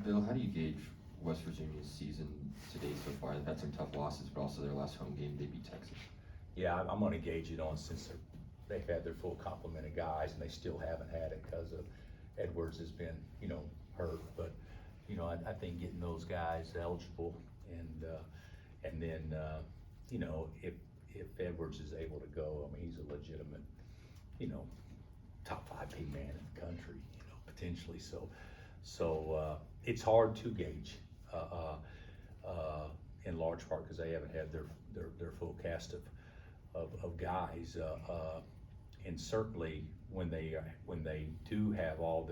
Bill, how do you gauge West Virginia's season to date so far? They've had some tough losses, but also their last home game, they beat Texas. Yeah, I'm going to gauge it on since they've had their full complement of guys, and they still haven't had it because of Edwards has been, hurt. But, I think getting those guys eligible and then, if Edwards is able to go, I mean, he's a legitimate, top 5 big man in the country, potentially. So it's hard to gauge in large part because they haven't had their full cast of guys, and certainly when they do have all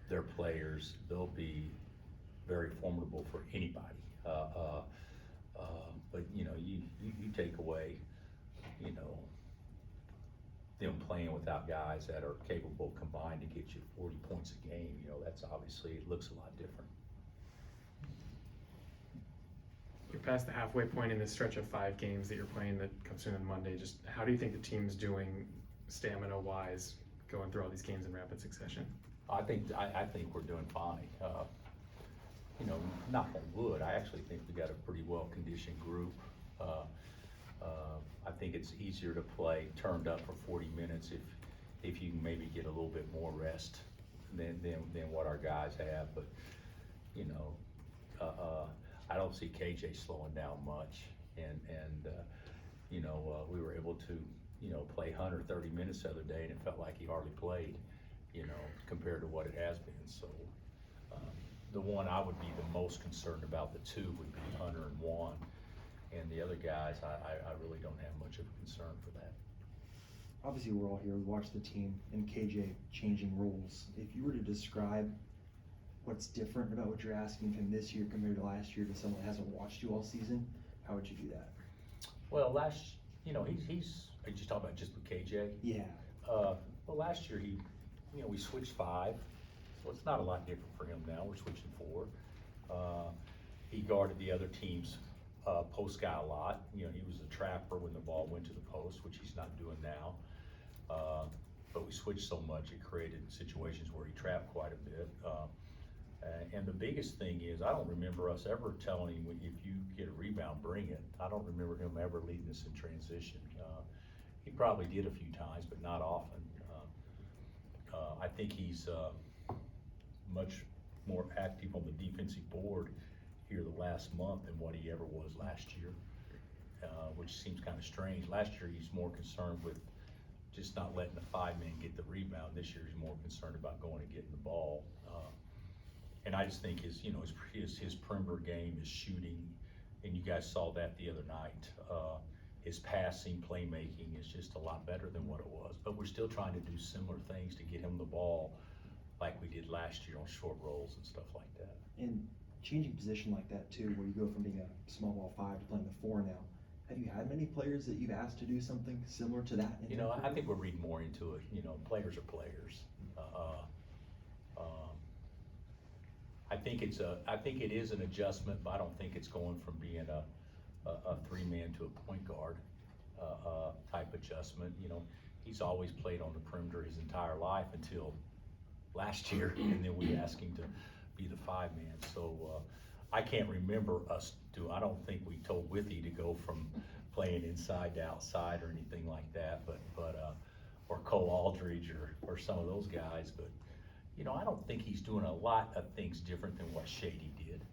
their players, they'll be very formidable for anybody. But you take away them playing without guys that are capable combined to get you 40 points a game. That's obviously, it looks a lot different. You're past the halfway point in this stretch of 5 games that you're playing that comes in on Monday. Just how do you think the team's doing stamina-wise going through all these games in rapid succession? I think we're doing fine. Knock on wood, I actually think we got a pretty well-conditioned group. I think it's easier to play turned up for 40 minutes if you can maybe get a little bit more rest than what our guys have. But I don't see KJ slowing down much, and we were able to play Hunter 30 minutes the other day, and it felt like he hardly played, compared to what it has been. So the one I would be the most concerned about, the 2 would be Hunter and Juan, and the other guys I really don't have much of a concern for that. Obviously, we're all here. We watch the team and KJ changing roles. If you were to describe what's different about what you're asking of him this year compared to last year to someone that hasn't watched you all season, how would you do that? Well, he's just talking about just with KJ. Yeah. Well, last year we switched 5, so it's not a lot different for him now. We're switching 4. He guarded the other team's post guy a lot. He was a trapper when the ball went to the post, which he's not doing now. But we switched so much, it created situations where he trapped quite a bit. And the biggest thing is, I don't remember us ever telling him, if you get a rebound, bring it. I don't remember him ever leading us in transition. He probably did a few times, but not often. I think he's much more active on the defensive board here the last month than what he ever was last year, which seems kind of strange. Last year he's more concerned with just not letting the 5-man get the rebound. This year he's more concerned about going and getting the ball. And I just think his perimeter game, his shooting, and you guys saw that the other night. His passing, playmaking is just a lot better than what it was. But we're still trying to do similar things to get him the ball like we did last year on short rolls and stuff like that. And changing position like that too, where you go from being a small ball 5 to playing the 4 now. Have you had many players that you've asked to do something similar to that? I think we're reading more into it. Players are players. I think it is an adjustment, but I don't think it's going from being a 3-man to a point guard type adjustment. He's always played on the perimeter his entire life until last year, and then we asked him to be the 5-man. So I can't remember us I don't think we told Withy to go from playing inside to outside or anything like that, but or Cole Aldridge or some of those guys, but I don't think he's doing a lot of things different than what Shady did.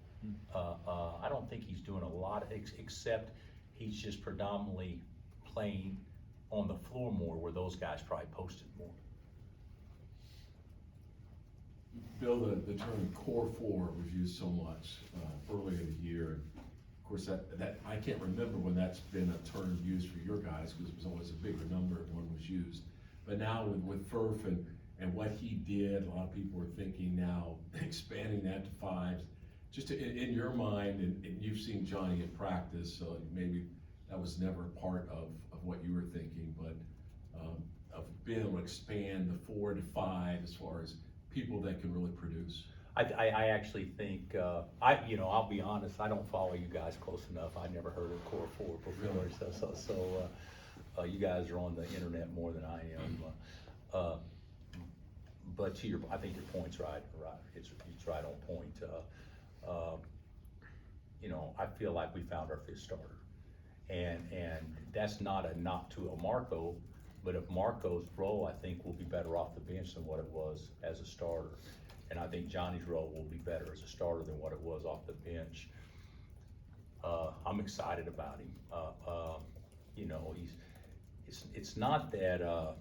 I don't think he's doing a lot except he's just predominantly playing on the floor more, where those guys probably posted more. Bill, the term core 4 was used so much earlier in the year. Of course, that I can't remember when that's been a term used for your guys, because it was always a bigger number when it was used. But now with Furf and what he did, a lot of people are thinking now expanding that to 5s. Just in your mind, and you've seen Johnny in practice, so maybe that was never part of what you were thinking, but of being able to expand the 4 to 5 as far as people that can really produce. I actually think, I'll be honest, I don't follow you guys close enough. I never heard of Core 4 before, really? So you guys are on the internet more than I am. but I think your point's right, it's right on point. I feel like we found our fifth starter. And that's not a knock to Marco, but if Marco's role, I think, will be better off the bench than what it was as a starter. And I think Johnny's role will be better as a starter than what it was off the bench. I'm excited about him. It's not that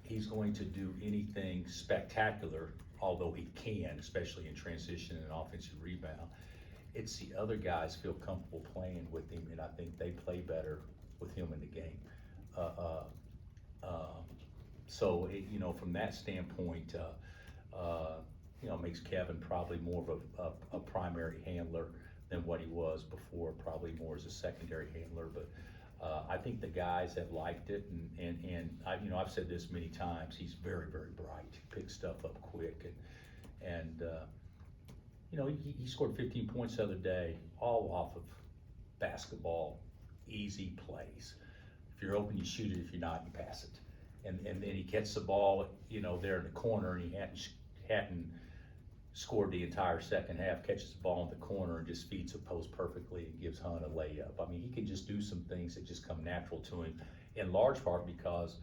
he's going to do anything spectacular, although he can, especially in transition and offensive rebound. It's the other guys feel comfortable playing with him, and I think they play better with him in the game. So from that standpoint, makes Kevin probably more of a primary handler than what he was before, probably more as a secondary handler. But I think the guys have liked it, and I've said this many times. He's very, very bright. He picks stuff up quick, and he scored 15 points the other day, all off of basketball, easy plays. If you're open, you shoot it. If you're not, you pass it. And then he gets the ball, there in the corner, and he hadn't scored the entire second half, catches the ball in the corner and just feeds the post perfectly and gives Hunt a layup. I mean, he can just do some things that just come natural to him, in large part because,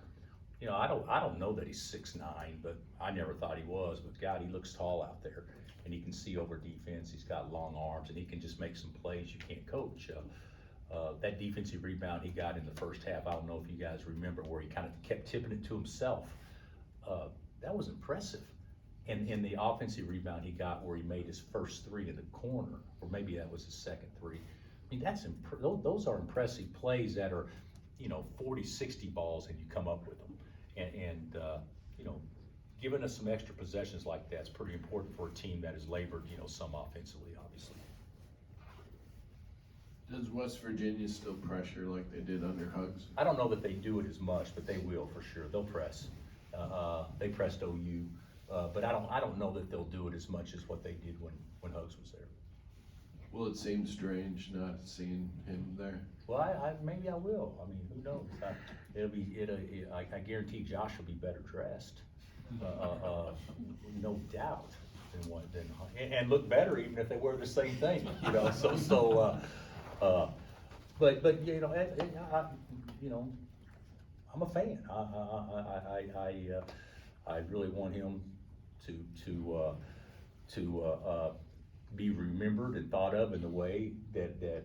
I don't know that he's 6'9", but I never thought he was. But God, he looks tall out there, and he can see over defense. He's got long arms, and he can just make some plays you can't coach. That defensive rebound he got in the first half, I don't know if you guys remember, where he kind of kept tipping it to himself. That was impressive. And the offensive rebound he got where he made his first three in the corner, or maybe that was his second three. I mean, those are impressive plays that are, 40, 60 balls, and you come up with them. And giving us some extra possessions like that's pretty important for a team that has labored, some offensively, obviously. Does West Virginia still pressure like they did under Hugs? I don't know that they do it as much, but they will for sure. They'll press. They pressed OU, but I don't know that they'll do it as much as what they did when Hugs was there. Will it seem strange not seeing him there? Well, maybe I will. I mean, who knows? I guarantee Josh will be better dressed, no doubt, and look better even if they wear the same thing. But I'm a fan. I really want him to be remembered and thought of in the way that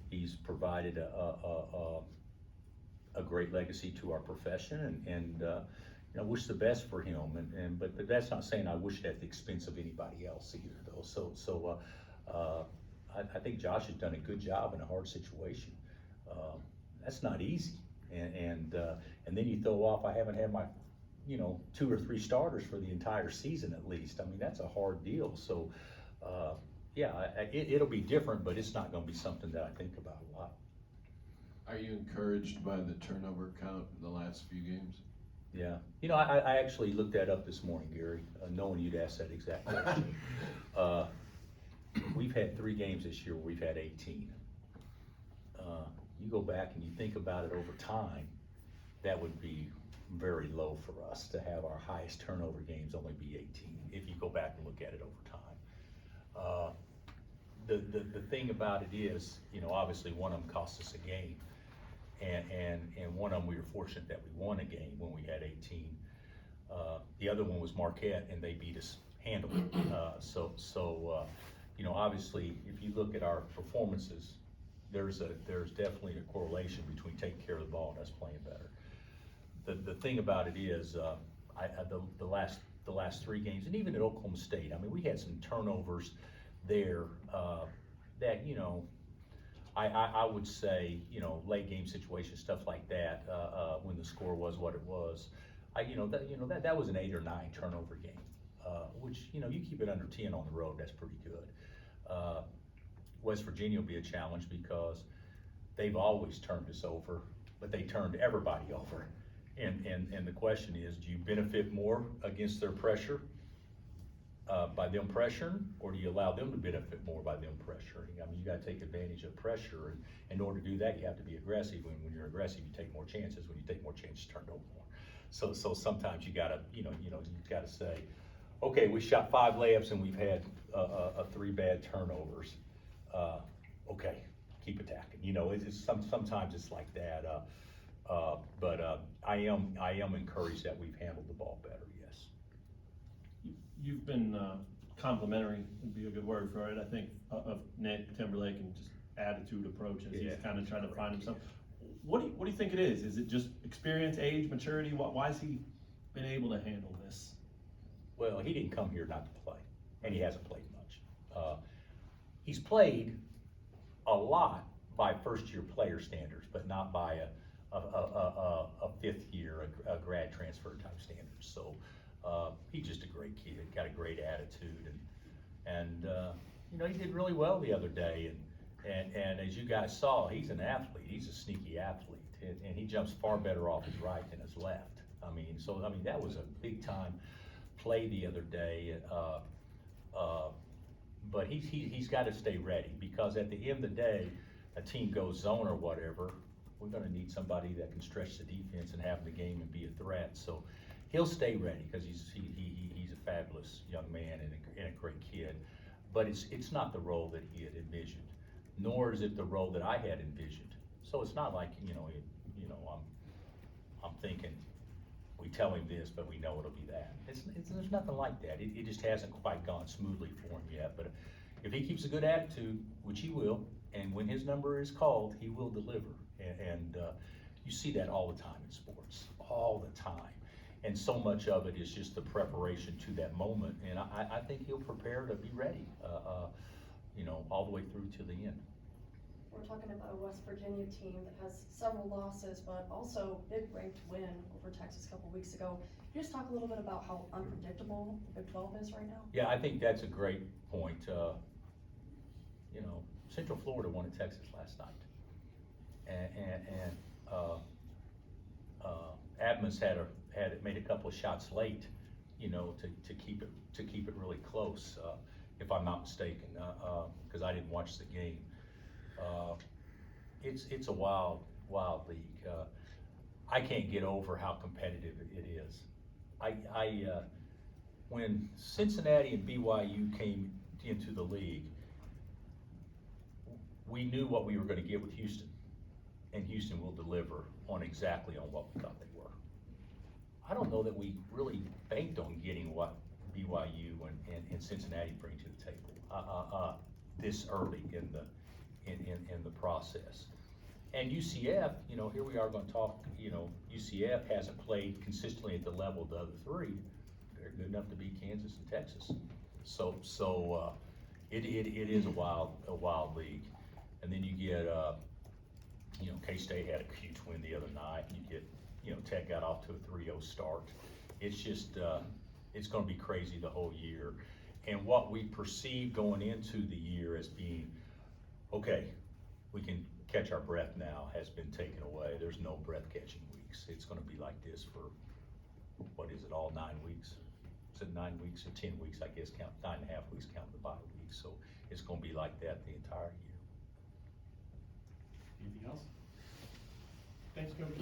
he's provided a great legacy to our profession, and I wish the best for him. But that's not saying I wish it at the expense of anybody else either, though. I think Josh has done a good job in a hard situation. That's not easy, and then you throw off, I haven't had my 2 or 3 starters for the entire season at least. I mean, that's a hard deal. So it'll be different, but it's not going to be something that I think about a lot. Are you encouraged by the turnover count in the last few games? Yeah, I actually looked that up this morning, Gary, knowing you'd ask that exact question. We've had 3 games this year where we've had 18. You go back and you think about it over time, that would be very low for us to have our highest turnover games only be 18, if you go back and look at it over time. The thing about it is, obviously one of them cost us a game, and one of them we were fortunate that we won a game when we had 18. The other one was Marquette, and they beat us handily. Obviously, if you look at our performances, there's definitely a correlation between taking care of the ball and us playing better. The thing about it is, the last 3 games, and even at Oklahoma State, I mean, we had some turnovers there that I would say late game situation, stuff like that, when the score was what it was. That was an 8 or 9 turnover game, which you keep it under 10 on the road, that's pretty good. West Virginia will be a challenge because they've always turned us over, but they turned everybody over. And the question is, do you benefit more against their pressure by them pressuring, or do you allow them to benefit more by them pressuring? I mean, you got to take advantage of pressure, and in order to do that, you have to be aggressive. When you're aggressive, you take more chances. When you take more chances, you turn over more. So sometimes you gotta, you gotta say, okay, we shot 5 layups and we've had, 3 bad turnovers. Okay, keep attacking, sometimes it's like that, but I am encouraged that we've handled the ball better, yes. You've been complimentary, would be a good word for it, I think, of Nick Timberlake and just attitude, approach as Yeah, he's kind of trying to great find kid. himself. What do you think it is? Is it just experience, age, maturity? Why has he been able to handle this? Well, he didn't come here not to play, and he hasn't played much. He's played a lot by first-year player standards, but not by a fifth-year, a grad transfer type standards. So he's just a great kid, got a great attitude, and he did really well the other day. And as you guys saw, he's an athlete. He's a sneaky athlete, and he jumps far better off his right than his left. That was a big time play the other day. But he's got to stay ready, because at the end of the day, a team goes zone or whatever, we're going to need somebody that can stretch the defense and have the game and be a threat. So he'll stay ready, because he's a fabulous young man and a great kid. But it's not the role that he had envisioned, nor is it the role that I had envisioned. So it's not like I'm thinking we tell him this, but we know it'll be that. There's nothing like that. It just hasn't quite gone smoothly for him yet. But if he keeps a good attitude, which he will, and when his number is called, he will deliver. And you see that all the time in sports, all the time. And so much of it is just the preparation to that moment. And I think he'll prepare to be ready, all the way through to the end. We're talking about a West Virginia team that has several losses, but also big ranked win over Texas a couple weeks ago. Can you just talk a little bit about how unpredictable the Big 12 is right now? Yeah, I think that's a great point. Central Florida won at Texas last night, and Adams had made a couple of shots late, to keep it really close, if I'm not mistaken, because I didn't watch the game. It's a wild league. I can't get over how competitive it is. When Cincinnati and BYU came into the league, we knew what we were going to get with Houston, and Houston will deliver exactly on what we thought they were. I don't know that we really banked on getting what BYU and Cincinnati bring to the table this early in the process. And UCF, here we are going to talk. UCF hasn't played consistently at the level of the other three. They're good enough to beat Kansas and Texas. So it is a wild league. And then you get, K-State had a huge win the other night. You get, Tech got off to a 3-0 start. It's just, it's going to be crazy the whole year. And what we perceive going into the year as being, okay, we can catch our breath now, has been taken away. There's no breath-catching weeks. It's going to be like this for, what is it, all 9 weeks? Is it 9 weeks or 10 weeks, I guess, 9.5 weeks counting the bye weeks. So it's going to be like that the entire year. Anything else? Thanks, Coach.